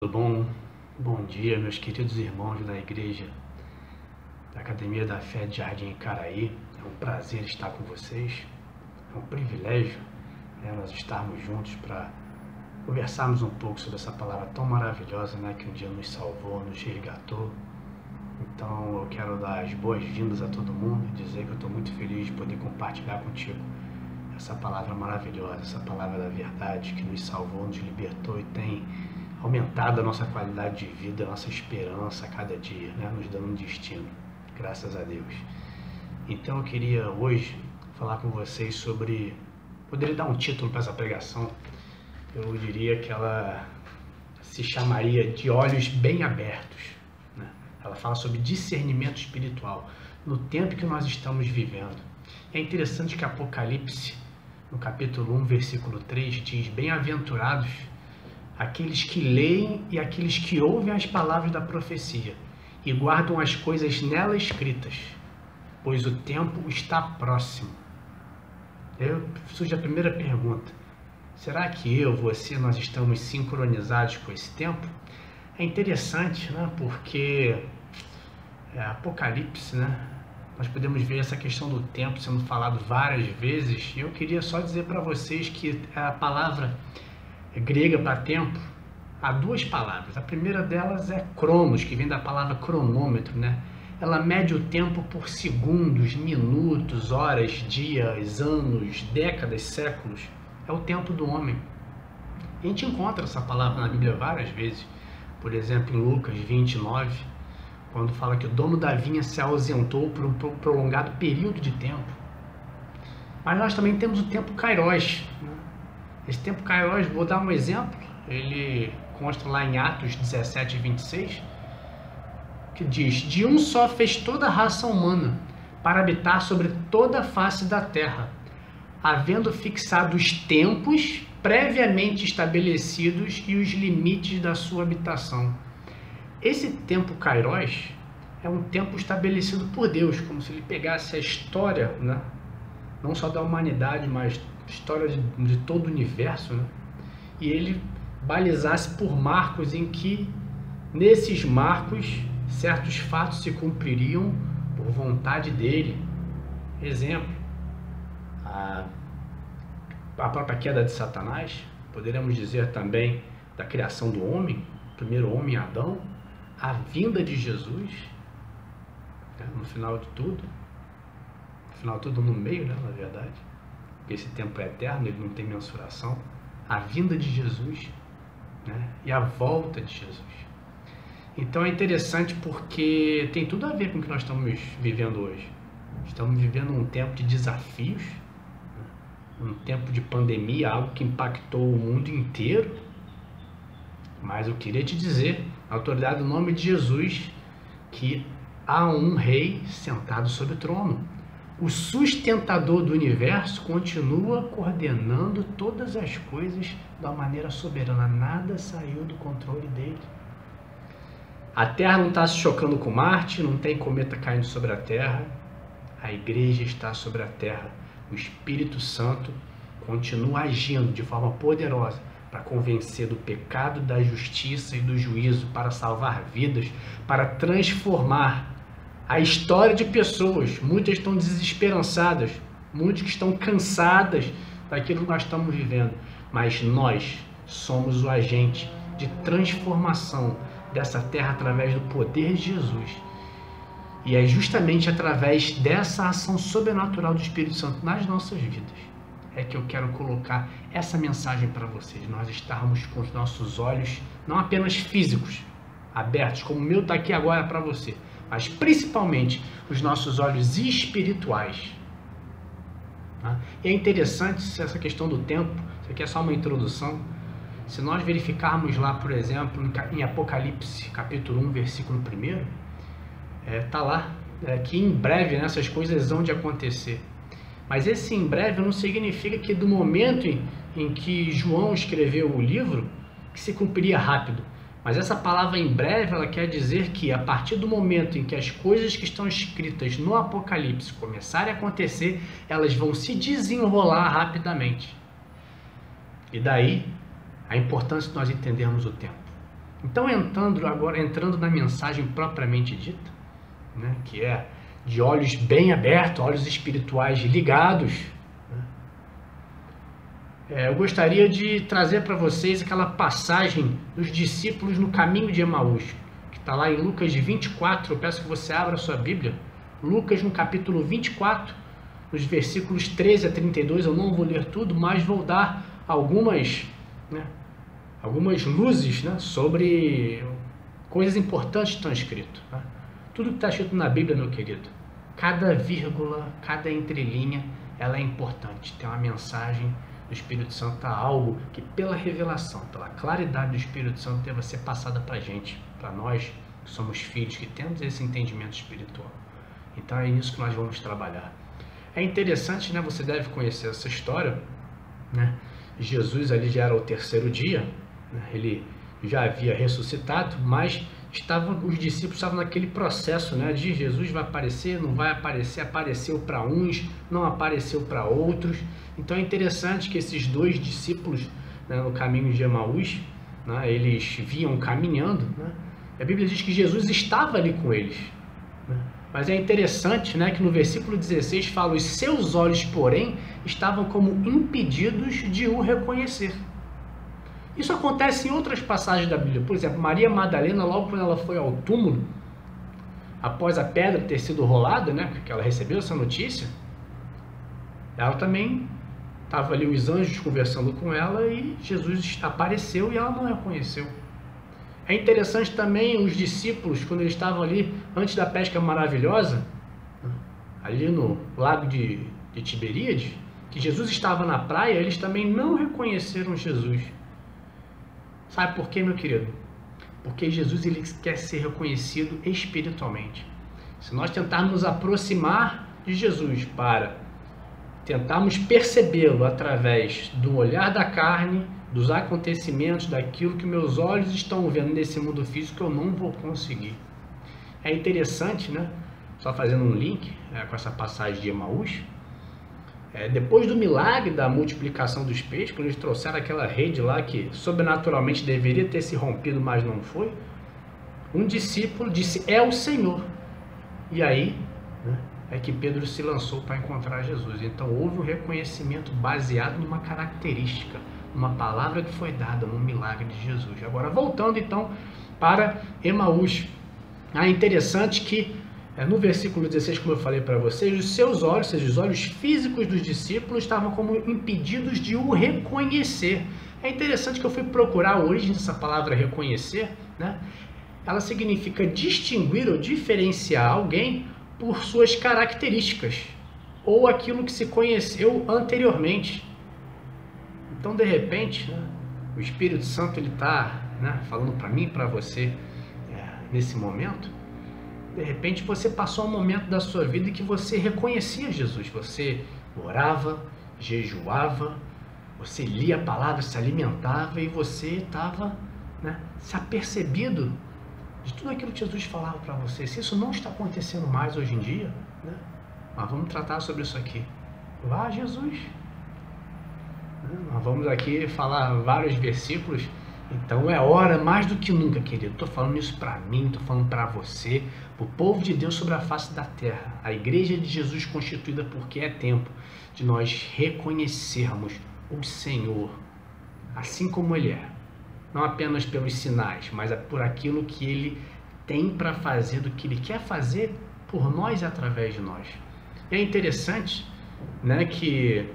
Tudo bom? Bom dia, meus queridos irmãos da Igreja da Academia da Fé de Jardim Icaraí. É um prazer estar com vocês, é um privilégio, nós estarmos juntos para conversarmos um pouco sobre essa palavra tão maravilhosa, que um dia nos salvou, nos resgatou. Então eu quero dar as boas-vindas a todo mundo e dizer que eu estou muito feliz de poder compartilhar contigo essa palavra maravilhosa, essa palavra da verdade que nos salvou, nos libertou e tem aumentado a nossa qualidade de vida, a nossa esperança a cada dia, nos dando um destino, graças a Deus. Então eu queria hoje falar com vocês sobre, poderia dar um título para essa pregação, eu diria que ela se chamaria de Olhos Bem Abertos. Ela fala sobre discernimento espiritual no tempo que nós estamos vivendo. É interessante que Apocalipse, no capítulo 1, versículo 3, diz: Bem-aventurados aqueles que leem e aqueles que ouvem as palavras da profecia e guardam as coisas nela escritas, pois o tempo está próximo. Surge a primeira pergunta: será que eu, você, nós estamos sincronizados com esse tempo? É interessante, porque Apocalipse, nós podemos ver essa questão do tempo sendo falado várias vezes, e eu queria só dizer para vocês que a palavra grega para tempo, há duas palavras. A primeira delas é cronos, que vem da palavra cronômetro, Ela mede o tempo por segundos, minutos, horas, dias, anos, décadas, séculos. É o tempo do homem. E a gente encontra essa palavra na Bíblia várias vezes. Por exemplo, em Lucas 29, quando fala que o dono da vinha se ausentou por um prolongado período de tempo. Mas nós também temos o tempo Kairos. Esse tempo Kairos, vou dar um exemplo, ele consta lá em Atos 17, 26, que diz: De um só fez toda a raça humana, para habitar sobre toda a face da terra, havendo fixado os tempos previamente estabelecidos e os limites da sua habitação. Esse tempo Kairos é um tempo estabelecido por Deus, como se ele pegasse a história, não só da humanidade, mas história de todo o universo, e ele balizasse por marcos em que, nesses marcos, certos fatos se cumpririam por vontade dele. Exemplo, a própria queda de Satanás, poderíamos dizer também da criação do homem, o primeiro homem Adão, a vinda de Jesus, no final de tudo, no meio, na verdade, porque esse tempo é eterno, ele não tem mensuração, a vinda de Jesus, e a volta de Jesus. Então é interessante porque tem tudo a ver com o que nós estamos vivendo hoje. Estamos vivendo um tempo de desafios, um tempo de pandemia, algo que impactou o mundo inteiro. Mas eu queria te dizer, na autoridade do nome de Jesus, que há um rei sentado sobre o trono. O sustentador do universo continua coordenando todas as coisas de uma maneira soberana. Nada saiu do controle dele. A Terra não está se chocando com Marte, não tem cometa caindo sobre a Terra. A Igreja está sobre a Terra. O Espírito Santo continua agindo de forma poderosa para convencer do pecado, da justiça e do juízo, para salvar vidas, para transformar a história de pessoas. Muitas estão desesperançadas, muitas que estão cansadas daquilo que nós estamos vivendo, mas nós somos o agente de transformação dessa terra através do poder de Jesus. E é justamente através dessa ação sobrenatural do Espírito Santo nas nossas vidas é que eu quero colocar essa mensagem para vocês. Nós estarmos com os nossos olhos, não apenas físicos, abertos, como o meu está aqui agora para você, mas principalmente os nossos olhos espirituais. E é interessante essa questão do tempo, isso aqui é só uma introdução. Se nós verificarmos lá, por exemplo, em Apocalipse, capítulo 1, versículo 1, está lá, que em breve essas coisas vão de acontecer. Mas esse em breve não significa que do momento em que João escreveu o livro, que se cumpriria rápido. Mas essa palavra em breve, ela quer dizer que a partir do momento em que as coisas que estão escritas no Apocalipse começarem a acontecer, elas vão se desenrolar rapidamente. E daí a importância de nós entendermos o tempo. Então, entrando na mensagem propriamente dita, né, que é de olhos bem abertos, olhos espirituais ligados, eu gostaria de trazer para vocês aquela passagem dos discípulos no caminho de Emaús, que está lá em Lucas 24. Eu peço que você abra a sua Bíblia. Lucas, no capítulo 24, nos versículos 13 a 32. Eu não vou ler tudo, mas vou dar algumas luzes, né, sobre coisas importantes que estão escritas. Né? Tudo que está escrito na Bíblia, meu querido, cada vírgula, cada entrelinha, ela é importante. Tem uma mensagem do Espírito Santo, algo que pela revelação, pela claridade do Espírito Santo deve ser passada para a gente, para nós que somos filhos, que temos esse entendimento espiritual. Então é isso que nós vamos trabalhar. É interessante, né? Você deve conhecer essa história, né? Jesus ali já era o terceiro dia, né? Ele já havia ressuscitado, mas os discípulos estavam naquele processo, né, de Jesus vai aparecer, não vai aparecer, apareceu para uns, não apareceu para outros. Então é interessante que esses dois discípulos, né, no caminho de Emaús, né, eles vinham caminhando, né, a Bíblia diz que Jesus estava ali com eles, né, mas é interessante, né, que no versículo 16 fala: os seus olhos, porém, estavam como impedidos de o reconhecer. Isso acontece em outras passagens da Bíblia. Por exemplo, Maria Madalena, logo quando ela foi ao túmulo, após a pedra ter sido rolada, né, que ela recebeu essa notícia, ela também estava ali, os anjos conversando com ela, e Jesus apareceu e ela não reconheceu. É interessante também os discípulos, quando eles estavam ali, antes da pesca maravilhosa, ali no lago de Tiberíades, que Jesus estava na praia, eles também não reconheceram Jesus. Sabe por quê, meu querido? Porque Jesus, ele quer ser reconhecido espiritualmente. Se nós tentarmos nos aproximar de Jesus para tentarmos percebê-lo através do olhar da carne, dos acontecimentos, daquilo que meus olhos estão vendo nesse mundo físico, eu não vou conseguir. É interessante, né? Só fazendo um link com essa passagem de Emaús, depois do milagre da multiplicação dos peixes, quando eles trouxeram aquela rede lá que sobrenaturalmente deveria ter se rompido, mas não foi, um discípulo disse: é o Senhor. E aí, né, é que Pedro se lançou para encontrar Jesus. Então houve um reconhecimento baseado numa característica, numa palavra que foi dada, num milagre de Jesus. Agora, voltando então para Emaús, é interessante que no versículo 16, como eu falei para vocês, os seus olhos, ou seja, os olhos físicos dos discípulos, estavam como impedidos de o reconhecer. É interessante que eu fui procurar a origem dessa palavra reconhecer, né? Ela significa distinguir ou diferenciar alguém por suas características, ou aquilo que se conheceu anteriormente. Então, de repente, né, o Espírito Santo está, né, falando para mim e para você nesse momento. De repente você passou um momento da sua vida em que você reconhecia Jesus, você orava, jejuava, você lia a palavra, se alimentava, e você estava, né, se apercebido de tudo aquilo que Jesus falava para você. Se isso não está acontecendo mais hoje em dia, né, nós vamos tratar sobre isso aqui. Vá a Jesus. Nós vamos aqui falar vários versículos. Então é hora, mais do que nunca, querido. Estou falando isso para mim, estou falando para você, para o povo de Deus sobre a face da terra. A igreja de Jesus constituída, porque é tempo de nós reconhecermos o Senhor assim como Ele é. Não apenas pelos sinais, mas por aquilo que Ele tem para fazer, do que Ele quer fazer por nós e através de nós. E é interessante, né, que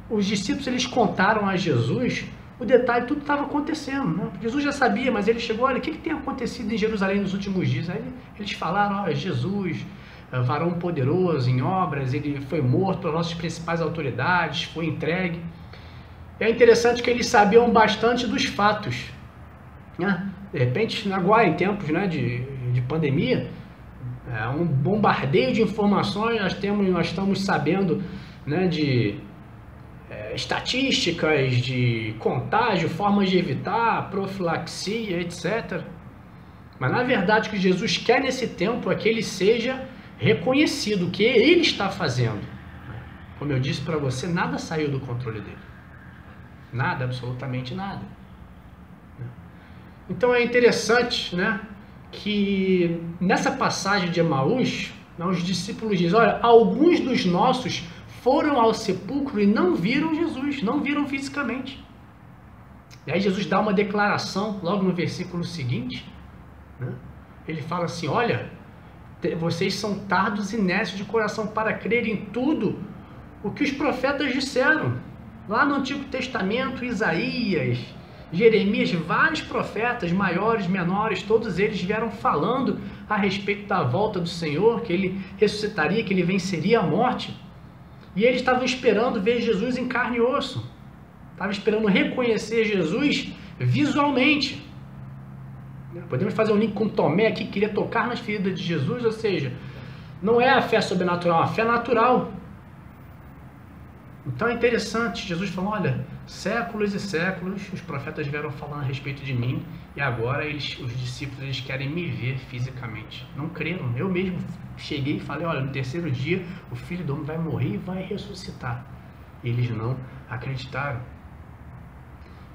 os discípulos, eles contaram a Jesus o detalhe, tudo estava acontecendo, né? Jesus já sabia, mas ele chegou: olha, o que tem acontecido em Jerusalém nos últimos dias? Aí eles falaram: olha, Jesus, varão poderoso em obras, ele foi morto pelas nossas principais autoridades, foi entregue. É interessante que eles sabiam bastante dos fatos, né? De repente, agora em tempos, né, de pandemia, um bombardeio de informações, nós estamos sabendo, né, de estatísticas de contágio, formas de evitar, profilaxia, etc. Mas na verdade o que Jesus quer nesse tempo é que ele seja reconhecido, o que ele está fazendo. Como eu disse para você, nada saiu do controle dele. Nada, absolutamente nada. Então é interessante, né, que nessa passagem de Emaús, né, os discípulos dizem, olha, alguns dos nossos foram ao sepulcro e não viram Jesus, não viram fisicamente. E aí Jesus dá uma declaração logo no versículo seguinte, né? Ele fala assim, olha, vocês são tardos e nécios de coração para crer em tudo o que os profetas disseram. Lá no Antigo Testamento, Isaías, Jeremias, vários profetas, maiores, menores, todos eles vieram falando a respeito da volta do Senhor, que ele ressuscitaria, que ele venceria a morte. E eles estavam esperando ver Jesus em carne e osso. Estavam esperando reconhecer Jesus visualmente. Podemos fazer um link com Tomé aqui, que queria tocar nas feridas de Jesus, ou seja, não é a fé sobrenatural, é a fé natural. Então é interessante, Jesus falou, olha, séculos e séculos os profetas vieram falando a respeito de mim e agora os discípulos eles querem me ver fisicamente. Não creram, eu mesmo cheguei e falei, olha, no terceiro dia o Filho do Homem vai morrer e vai ressuscitar. E eles não acreditaram.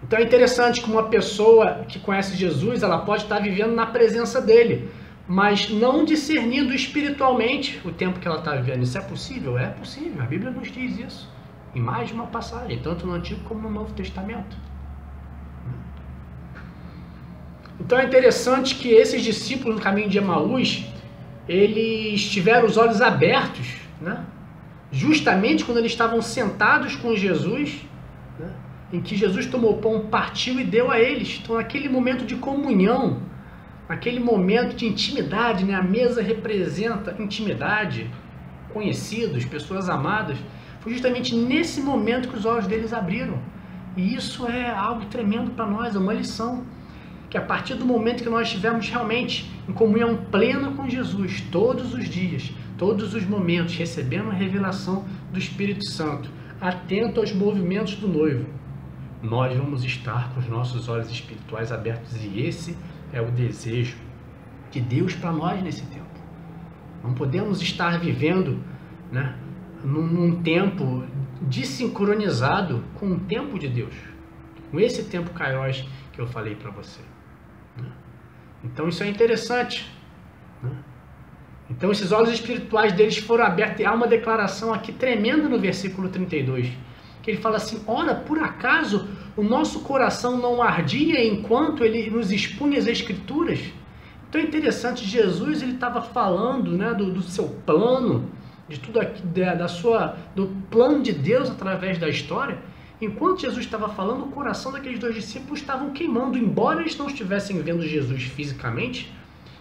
Então é interessante que uma pessoa que conhece Jesus, ela pode estar vivendo na presença dele, mas não discernindo espiritualmente o tempo que ela está vivendo. Isso é possível? É possível, a Bíblia nos diz isso. Em mais de uma passagem, tanto no Antigo como no Novo Testamento. Então é interessante que esses discípulos no caminho de Emaús, eles tiveram os olhos abertos, né? Justamente quando eles estavam sentados com Jesus, né? Em que Jesus tomou o pão, partiu e deu a eles. Então naquele momento de comunhão, naquele momento de intimidade, né? A mesa representa intimidade, conhecidos, pessoas amadas. Foi justamente nesse momento que os olhos deles abriram. E isso é algo tremendo para nós, é uma lição. Que a partir do momento que nós estivermos realmente em comunhão plena com Jesus, todos os dias, todos os momentos, recebendo a revelação do Espírito Santo, atento aos movimentos do noivo, nós vamos estar com os nossos olhos espirituais abertos. E esse é o desejo de Deus para nós nesse tempo. Não podemos estar vivendo, né, num tempo desincronizado com o tempo de Deus, com esse tempo kairos que eu falei para você. Então isso é interessante. Então esses olhos espirituais deles foram abertos, e há uma declaração aqui tremenda no versículo 32, que ele fala assim, ora, por acaso o nosso coração não ardia enquanto ele nos expunha as Escrituras? Então é interessante, Jesus ele estava falando, né, do seu plano, de tudo aqui, do plano de Deus através da história. Enquanto Jesus estava falando, o coração daqueles dois discípulos estavam queimando. Embora eles não estivessem vendo Jesus fisicamente,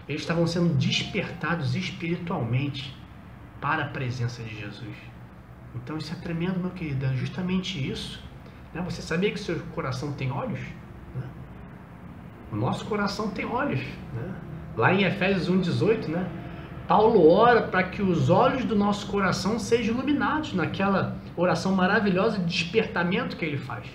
eles estavam sendo despertados espiritualmente para a presença de Jesus. Então isso é tremendo, meu querido, é justamente isso. Né? Você sabia que seu coração tem olhos? Né? O nosso coração tem olhos. Né? Lá em Efésios 1,18, né? Paulo ora para que os olhos do nosso coração sejam iluminados naquela oração maravilhosa de despertamento que ele faz.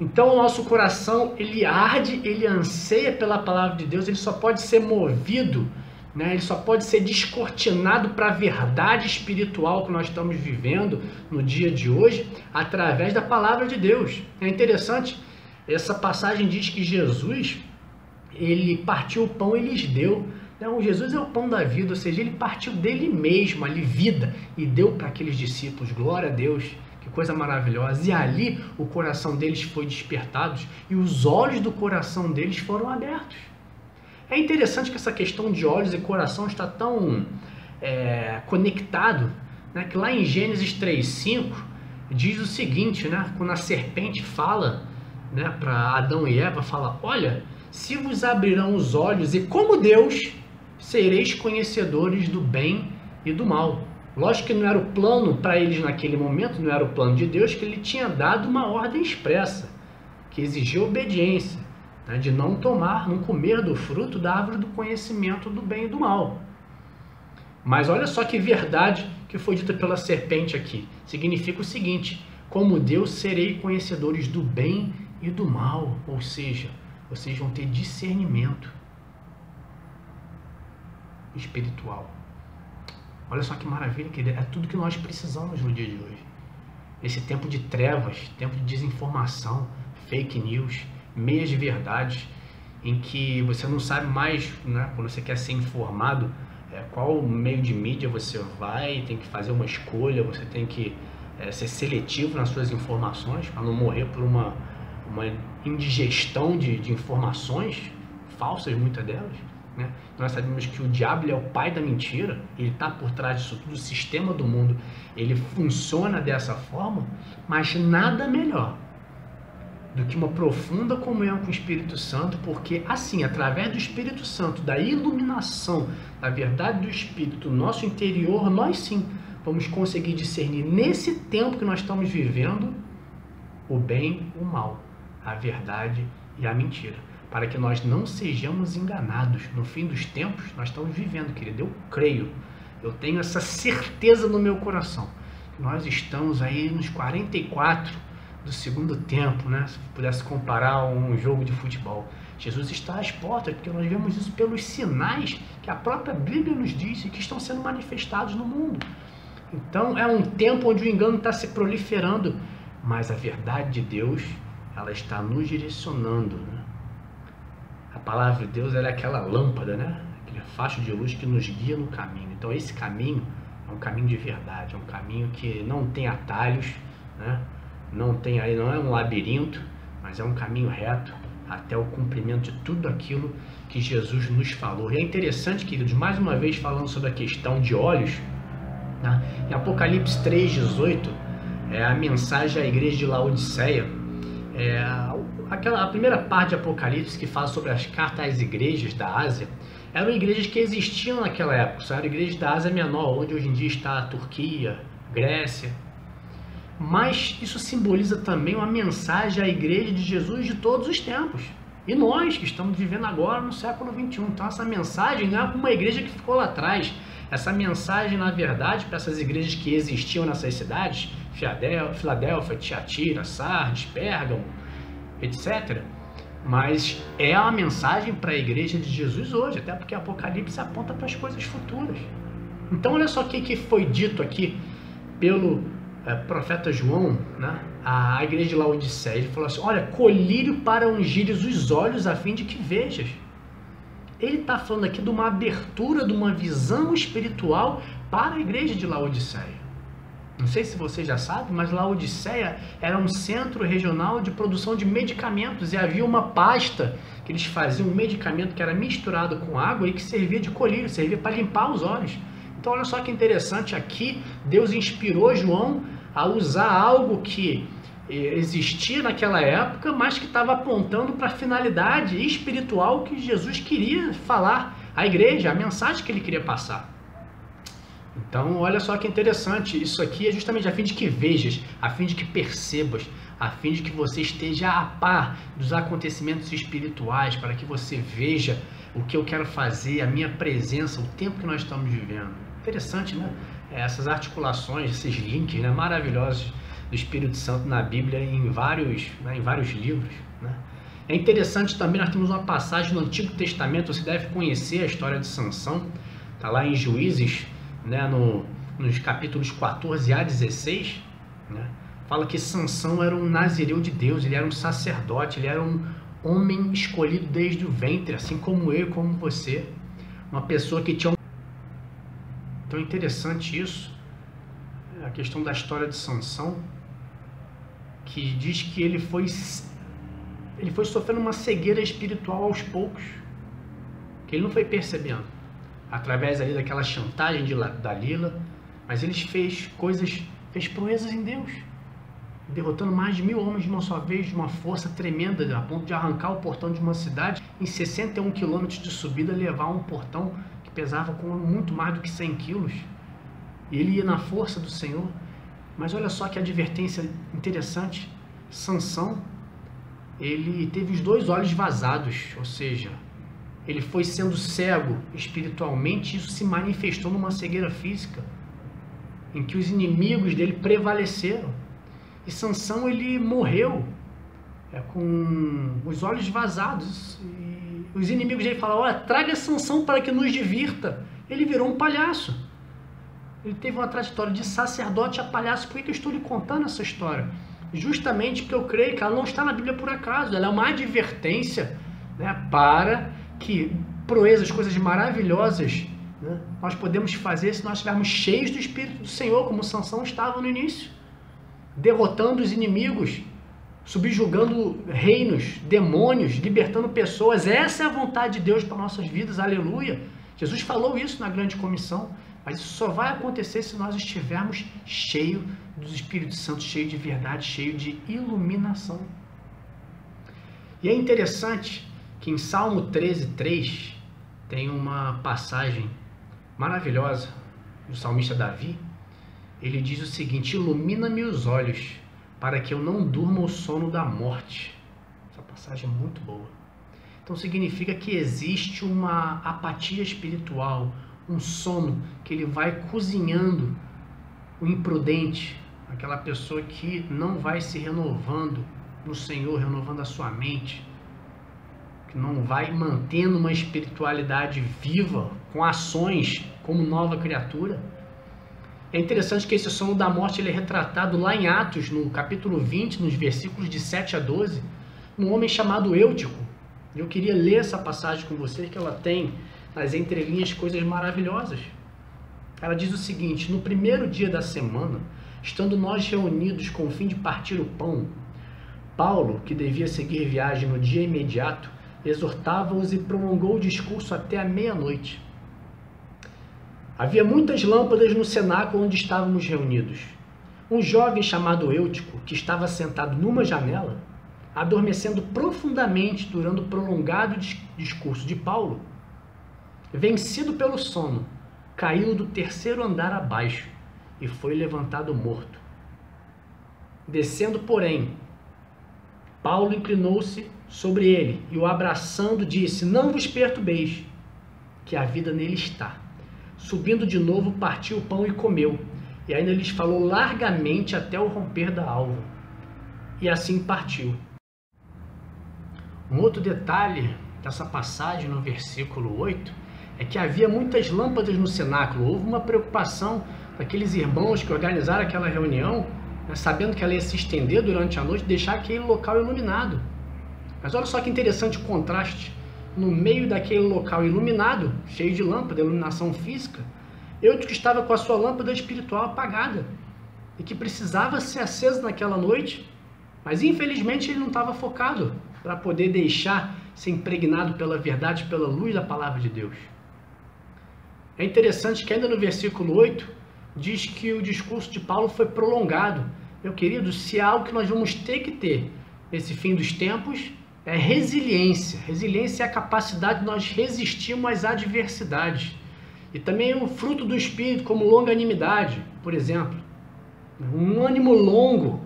Então o nosso coração, ele arde, ele anseia pela palavra de Deus, ele só pode ser movido, né? Ele só pode ser descortinado para a verdade espiritual que nós estamos vivendo no dia de hoje, através da palavra de Deus. É interessante, essa passagem diz que Jesus, ele partiu o pão e lhes deu. Então, Jesus é o pão da vida, ou seja, ele partiu dele mesmo, ali, vida, e deu para aqueles discípulos. Glória a Deus, que coisa maravilhosa. E ali o coração deles foi despertado e os olhos do coração deles foram abertos. É interessante que essa questão de olhos e coração está tão conectado, né, que lá em Gênesis 3:5 diz o seguinte, né, quando a serpente fala, né, para Adão e Eva, fala, olha, se vos abrirão os olhos e como Deus, sereis conhecedores do bem e do mal. Lógico que não era o plano para eles naquele momento, não era o plano de Deus, que ele tinha dado uma ordem expressa, que exigia obediência, né, de não comer do fruto da árvore do conhecimento do bem e do mal. Mas olha só que verdade que foi dita pela serpente aqui. Significa o seguinte, como Deus serei conhecedores do bem e do mal, ou seja, vocês vão ter discernimento espiritual. Olha só que maravilha, que é tudo que nós precisamos no dia de hoje. Esse tempo de trevas, tempo de desinformação, fake news, meias de verdades, em que você não sabe mais, né, quando você quer ser informado, qual meio de mídia você vai, tem que fazer uma escolha, você tem que ser seletivo nas suas informações para não morrer por uma indigestão de informações falsas, muitas delas, né? Nós sabemos que o diabo é o pai da mentira, ele está por trás disso tudo, o sistema do mundo ele funciona dessa forma, mas nada melhor do que uma profunda comunhão com o Espírito Santo, porque assim, através do Espírito Santo, da iluminação, da verdade do Espírito, nosso interior, nós sim vamos conseguir discernir nesse tempo que nós estamos vivendo o bem e o mal, a verdade e a mentira, para que nós não sejamos enganados. No fim dos tempos, nós estamos vivendo, querido, eu creio, eu tenho essa certeza no meu coração, nós estamos aí nos 44 do segundo tempo, né? Se pudesse comparar um jogo de futebol. Jesus está às portas, porque nós vemos isso pelos sinais que a própria Bíblia nos diz e que estão sendo manifestados no mundo. Então é um tempo onde o engano está se proliferando, mas a verdade de Deus, ela está nos direcionando, né? A palavra de Deus, ela é aquela lâmpada, né? Aquele facho de luz que nos guia no caminho. Então esse caminho é um caminho de verdade, é um caminho que não tem atalhos, né? Não é um labirinto, mas é um caminho reto até o cumprimento de tudo aquilo que Jesus nos falou. E é interessante, queridos, mais uma vez falando sobre a questão de olhos, né? Em Apocalipse 3,18, a mensagem à igreja de Laodiceia, a primeira parte de Apocalipse que fala sobre as cartas às igrejas da Ásia, eram igrejas que existiam naquela época, são igrejas da Ásia Menor, onde hoje em dia está a Turquia, Grécia. Mas isso simboliza também uma mensagem à igreja de Jesus de todos os tempos. E nós que estamos vivendo agora no século XXI. Então essa mensagem não é para uma igreja que ficou lá atrás. Essa mensagem, na verdade, para essas igrejas que existiam nessas cidades, Filadélfia, Tiatira, Sardes, Pérgamo, etc. Mas é uma mensagem para a igreja de Jesus hoje, até porque Apocalipse aponta para as coisas futuras. Então olha só o que foi dito aqui pelo profeta João, né, a igreja de Laodiceia. Ele falou assim: olha, colírio para ungires os olhos a fim de que vejas. Ele está falando aqui de uma abertura, de uma visão espiritual para a igreja de Laodiceia. Não sei se você já sabe, mas Laodiceia era um centro regional de produção de medicamentos e havia uma pasta que eles faziam, um medicamento que era misturado com água e que servia de colírio, servia para limpar os olhos. Então olha só que interessante, aqui Deus inspirou João a usar algo que existia naquela época, mas que estava apontando para a finalidade espiritual que Jesus queria falar à igreja, a mensagem que ele queria passar. Então olha só que interessante, isso aqui é justamente a fim de que vejas, a fim de que percebas, a fim de que você esteja a par dos acontecimentos espirituais, para que você veja o que eu quero fazer, a minha presença, o tempo que nós estamos vivendo. Interessante, né? Essas articulações, esses links, né, maravilhosos do Espírito Santo na Bíblia em vários livros, né? É interessante também, nós temos uma passagem no Antigo Testamento, você deve conhecer a história de Sansão, está lá em Juízes, né, nos capítulos 14 a 16, né? Fala que Sansão era um nazireu de Deus, ele era um sacerdote, ele era um homem escolhido desde o ventre, assim como eu e como você, uma pessoa que tinha Então é interessante isso, a questão da história de Sansão, que diz que ele foi sofrendo uma cegueira espiritual aos poucos, que ele não foi percebendo, através ali daquela chantagem de Dalila, mas ele fez proezas em Deus, derrotando mais de 1000 homens de uma só vez, de uma força tremenda, a ponto de arrancar o portão de uma cidade, em 61 quilômetros de subida, levar um portão que pesava muito mais do que 100 quilos, e ele ia na força do Senhor. Mas olha só que advertência interessante, Sansão, ele teve os 2 olhos vazados, ou seja, ele foi sendo cego espiritualmente, isso se manifestou numa cegueira física, em que os inimigos dele prevaleceram, e Sansão ele morreu com os olhos vazados, e os inimigos dele falaram: olha, traga Sansão para que nos divirta. Ele virou um palhaço, ele teve uma trajetória de sacerdote a palhaço. Por que eu estou lhe contando essa história? Justamente porque eu creio que ela não está na Bíblia por acaso, ela é uma advertência né, para que proezas, coisas maravilhosas, né, nós podemos fazer se nós estivermos cheios do Espírito do Senhor, como Sansão estava no início, derrotando os inimigos, subjugando reinos, demônios, libertando pessoas. Essa é a vontade de Deus para nossas vidas, aleluia. Jesus falou isso na grande comissão, mas isso só vai acontecer se nós estivermos cheios do Espírito Santo, cheio de verdade, cheio de iluminação. E é interessante que em Salmo 13:3 tem uma passagem maravilhosa do salmista Davi. Ele diz o seguinte: ilumina-me os olhos, para que eu não durma o sono da morte. Essa passagem é muito boa. Então significa que existe uma apatia espiritual, um sono que ele vai cozinhando o imprudente, aquela pessoa que não vai se renovando no Senhor, renovando a sua mente, que não vai mantendo uma espiritualidade viva, com ações como nova criatura. É interessante que esse sono da morte ele é retratado lá em Atos, no capítulo 20, nos versículos de 7 a 12, um homem chamado Eutico. Eu queria ler essa passagem com vocês, que ela tem nas entrelinhas coisas maravilhosas. Ela diz o seguinte: no primeiro dia da semana, estando nós reunidos com o fim de partir o pão, Paulo, que devia seguir viagem no dia imediato, exortava-os e prolongou o discurso até a meia-noite. Havia muitas lâmpadas no cenáculo onde estávamos reunidos. Um jovem chamado Eutico, que estava sentado numa janela, adormecendo profundamente durante o prolongado discurso de Paulo, vencido pelo sono, caiu do terceiro andar abaixo e foi levantado morto. Descendo, porém, Paulo inclinou-se sobre ele e, o abraçando, disse: não vos perturbeis, que a vida nele está. Subindo de novo, partiu o pão e comeu, e ainda lhes falou largamente até o romper da alva. E assim partiu. Um outro detalhe dessa passagem, no versículo 8, é que havia muitas lâmpadas no cenáculo. Houve uma preocupação daqueles irmãos que organizaram aquela reunião, né, sabendo que ela ia se estender durante a noite, deixar aquele local iluminado. Mas olha só que interessante o contraste. No meio daquele local iluminado, cheio de lâmpada, iluminação física, Eutico estava com a sua lâmpada espiritual apagada e que precisava ser acesa naquela noite, mas infelizmente ele não estava focado para poder deixar ser impregnado pela verdade, pela luz da palavra de Deus. É interessante que ainda no versículo 8 diz que o discurso de Paulo foi prolongado. Meu querido, se há algo que nós vamos ter que ter nesse fim dos tempos, é resiliência. Resiliência é a capacidade de nós resistirmos às adversidades. E também o fruto do Espírito, como longanimidade, por exemplo. Um ânimo longo,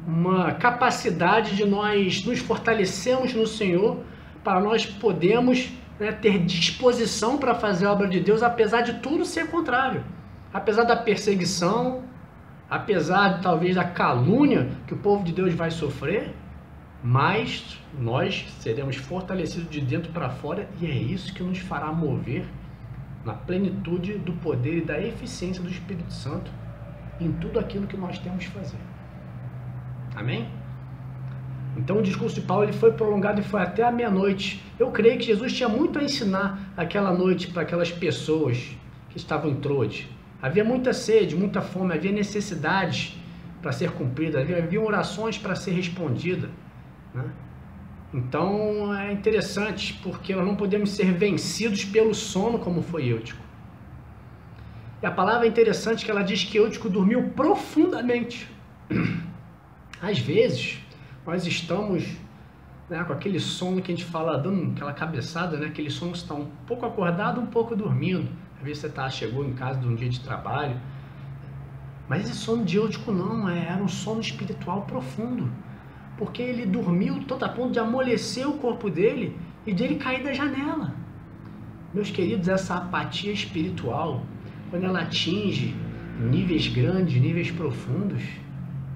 uma capacidade de nós nos fortalecermos no Senhor, para nós podermos, né, ter disposição para fazer a obra de Deus, apesar de tudo ser contrário. Apesar da perseguição, apesar talvez da calúnia que o povo de Deus vai sofrer, mas nós seremos fortalecidos de dentro para fora, e é isso que nos fará mover na plenitude do poder e da eficiência do Espírito Santo em tudo aquilo que nós temos que fazer. Amém? Então o discurso de Paulo ele foi prolongado e foi até a meia-noite. Eu creio que Jesus tinha muito a ensinar aquela noite para aquelas pessoas que estavam em Troade. Havia muita sede, muita fome, havia necessidades para ser cumpridas, havia orações para ser respondidas, né? Então é interessante, porque nós não podemos ser vencidos pelo sono como foi Eutico. E a palavra é interessante que ela diz que Eutico dormiu profundamente. Às vezes nós estamos, né, com aquele sono que a gente fala, dando aquela cabeçada, né, aquele sono que está um pouco acordado, um pouco dormindo. Às vezes você chegou em casa de um dia de trabalho, mas esse sono de Eutico não, era um sono espiritual profundo. Porque ele dormiu todo a ponto de amolecer o corpo dele e de ele cair da janela. Meus queridos, essa apatia espiritual, quando ela atinge níveis grandes, níveis profundos,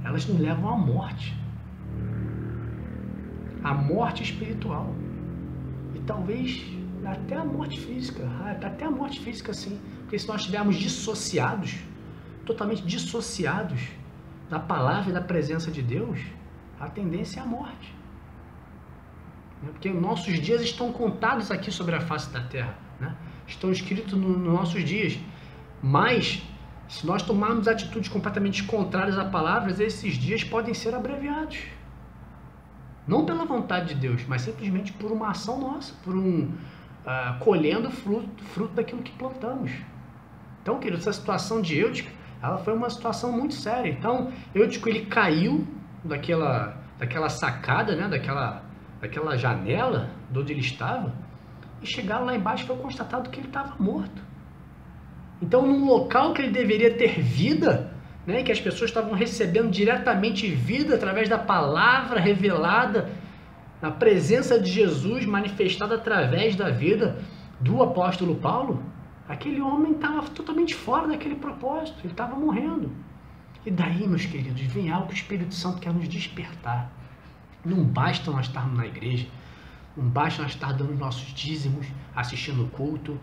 elas nos levam à morte. A morte espiritual. E talvez até a morte física. Até a morte física, sim. Porque se nós estivermos dissociados, totalmente dissociados da palavra e da presença de Deus, a tendência é a morte. né? Porque nossos dias estão contados aqui sobre a face da terra, né? Estão escritos nos nossos dias. Mas, se nós tomarmos atitudes completamente contrárias à palavra, esses dias podem ser abreviados. Não pela vontade de Deus, mas simplesmente por uma ação nossa, por colhendo fruto daquilo que plantamos. Então, querido, essa situação de Eutico, ela foi uma situação muito séria. Então, Eutico, ele caiu daquela sacada, né, daquela janela de onde ele estava, e chegaram lá embaixo e foi constatado que ele estava morto. Então, num local que ele deveria ter vida, né, que as pessoas estavam recebendo diretamente vida através da palavra revelada, na presença de Jesus manifestada através da vida do apóstolo Paulo, aquele homem estava totalmente fora daquele propósito, ele estava morrendo. E daí, meus queridos, vem algo que o Espírito Santo quer nos despertar. Não basta nós estarmos na igreja, não basta nós estar dando nossos dízimos, assistindo o culto,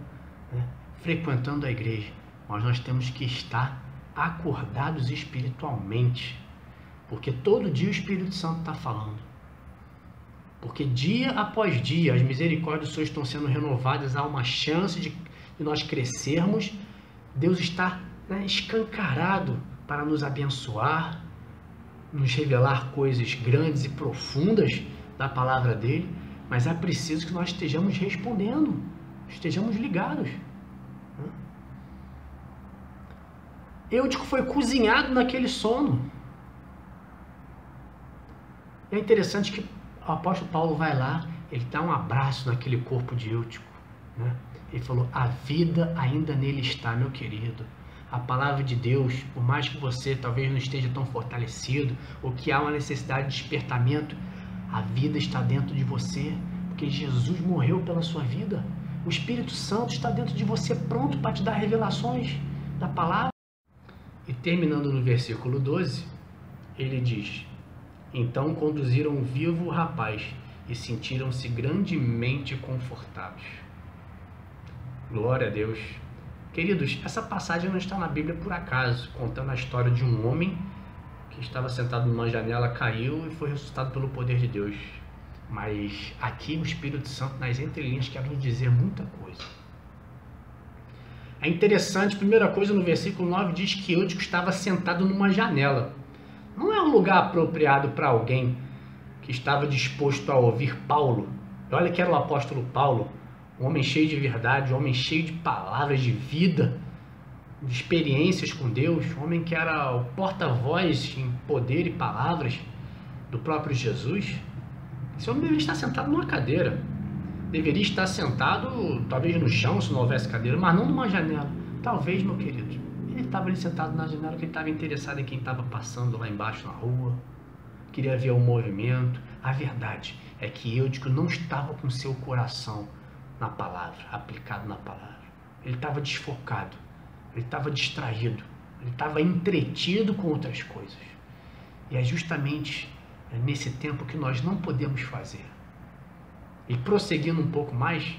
né, frequentando a igreja, mas nós temos que estar acordados espiritualmente, porque todo dia o Espírito Santo está falando. Porque dia após dia as misericórdias do Senhor estão sendo renovadas, há uma chance de nós crescermos. Deus está, né, escancarado para nos abençoar, nos revelar coisas grandes e profundas da palavra dele, mas é preciso que nós estejamos respondendo, estejamos ligados. Eutico foi cozinhado naquele sono. É interessante que o apóstolo Paulo vai lá, ele dá um abraço naquele corpo de Eutico, né? Ele falou, a vida ainda nele está, meu querido. A palavra de Deus, por mais que você talvez não esteja tão fortalecido, ou que há uma necessidade de despertamento, a vida está dentro de você, porque Jesus morreu pela sua vida. O Espírito Santo está dentro de você, pronto para te dar revelações da palavra. E terminando no versículo 12, ele diz, então conduziram vivo o rapaz e sentiram-se grandemente confortados. Glória a Deus. Queridos, essa passagem não está na Bíblia por acaso, contando a história de um homem que estava sentado numa janela, caiu e foi ressuscitado pelo poder de Deus. Mas aqui o Espírito Santo, nas entrelinhas, quer nos dizer muita coisa. É interessante, primeira coisa, no versículo 9 diz que Eutico estava sentado numa janela. Não é um lugar apropriado para alguém que estava disposto a ouvir Paulo. Olha que era o apóstolo Paulo, um homem cheio de verdade, um homem cheio de palavras de vida, de experiências com Deus, um homem que era o porta-voz em poder e palavras do próprio Jesus. Esse homem deveria estar sentado numa cadeira. Deveria estar sentado, talvez no chão, se não houvesse cadeira, mas não numa janela. Talvez, meu querido, ele estava ali sentado na janela porque ele estava interessado em quem estava passando lá embaixo na rua, queria ver o movimento. A verdade é que Eutico não estava com seu coração na palavra, aplicado na palavra. Ele estava desfocado, ele estava distraído, ele estava entretido com outras coisas. E é justamente nesse tempo que nós não podemos fazer. E prosseguindo um pouco mais,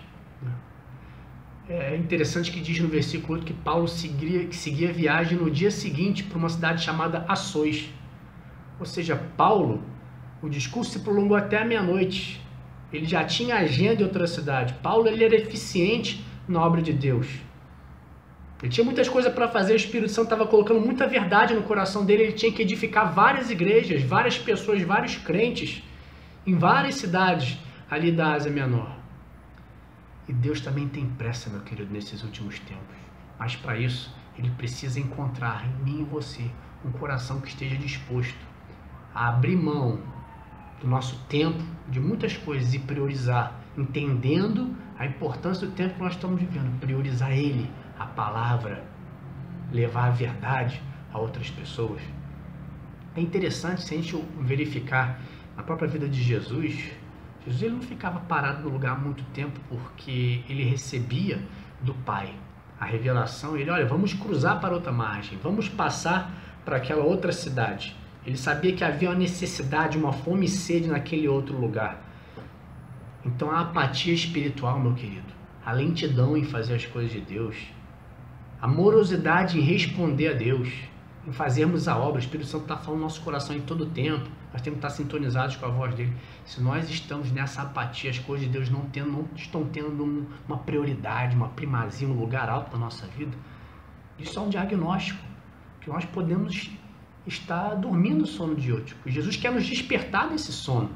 é interessante que diz no versículo 8 que Paulo seguia a viagem no dia seguinte para uma cidade chamada Assos. Ou seja, Paulo, o discurso se prolongou até a meia-noite. Ele já tinha agenda em outra cidade. Paulo, ele era eficiente na obra de Deus. Ele tinha muitas coisas para fazer, o Espírito Santo estava colocando muita verdade no coração dele, ele tinha que edificar várias igrejas, várias pessoas, vários crentes, em várias cidades ali da Ásia Menor. E Deus também tem pressa, meu querido, nesses últimos tempos. Mas para isso, Ele precisa encontrar em mim e você um coração que esteja disposto a abrir mão do nosso tempo, de muitas coisas, e priorizar, entendendo a importância do tempo que nós estamos vivendo, priorizar Ele, a palavra, levar a verdade a outras pessoas. É interessante se a gente verificar na própria vida de Jesus. Jesus, ele não ficava parado no lugar há muito tempo, porque ele recebia do Pai a revelação. Ele, olha, vamos cruzar para outra margem, vamos passar para aquela outra cidade. Ele sabia que havia uma necessidade, uma fome e sede naquele outro lugar. Então a apatia espiritual, meu querido, a lentidão em fazer as coisas de Deus, a morosidade em responder a Deus, em fazermos a obra. O Espírito Santo está falando no nosso coração em todo o tempo. Nós temos que estar sintonizados com a voz dele. Se nós estamos nessa apatia, as coisas de Deus não estão tendo uma prioridade, uma primazia, um lugar alto na nossa vida, isso é um diagnóstico que nós podemos estar dormindo o sono diúrtico. Jesus quer nos despertar desse sono.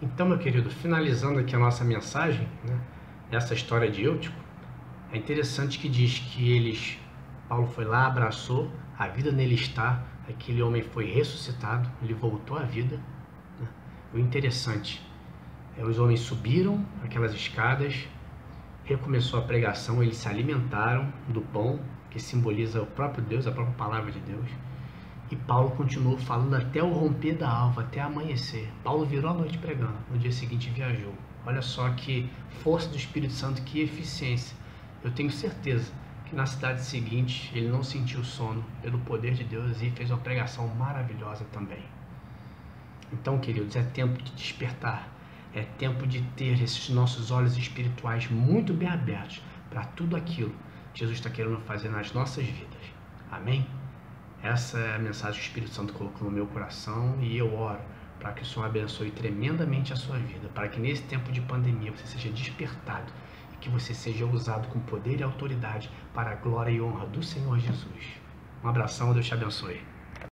Então, meu querido, finalizando aqui a nossa mensagem, né, essa história de Eutico, é interessante que diz que Paulo foi lá, abraçou, a vida nele está, aquele homem foi ressuscitado, ele voltou à vida. Né? O interessante é os homens subiram aquelas escadas, recomeçou a pregação, eles se alimentaram do pão, que simboliza o próprio Deus, a própria palavra de Deus. E Paulo continuou falando até o romper da alva, até amanhecer. Paulo virou a noite pregando, no dia seguinte viajou. Olha só que força do Espírito Santo, que eficiência. Eu tenho certeza que na cidade seguinte ele não sentiu sono pelo poder de Deus e fez uma pregação maravilhosa também. Então, queridos, é tempo de despertar. É tempo de ter esses nossos olhos espirituais muito bem abertos para tudo aquilo que Jesus está querendo fazer nas nossas vidas. Amém? Essa é a mensagem que o Espírito Santo colocou no meu coração e eu oro para que o Senhor abençoe tremendamente a sua vida, para que nesse tempo de pandemia você seja despertado e que você seja usado com poder e autoridade para a glória e honra do Senhor Jesus. Um abração, Deus te abençoe.